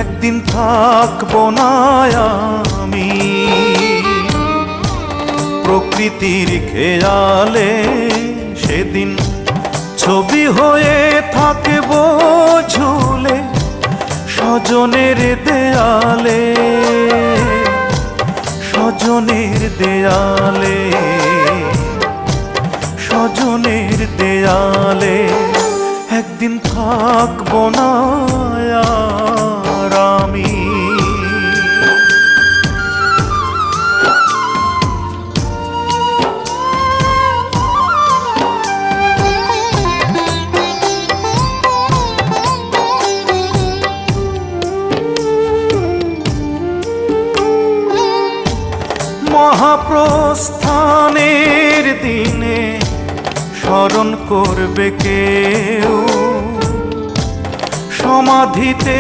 একদিন থাকবো না আমি প্রকৃতির খেয়ালে, সেদিন ছবি হয়ে থাকবো ঝুলে স্বজনের দেয়ালে, স্বজনের দেয়ালে, স্বজনের দেয়ালে। একদিন থাকবো না আর আমি। মহাপ্রস্থানের দিনে স্মরণ করবে কেউ, সমাধিতে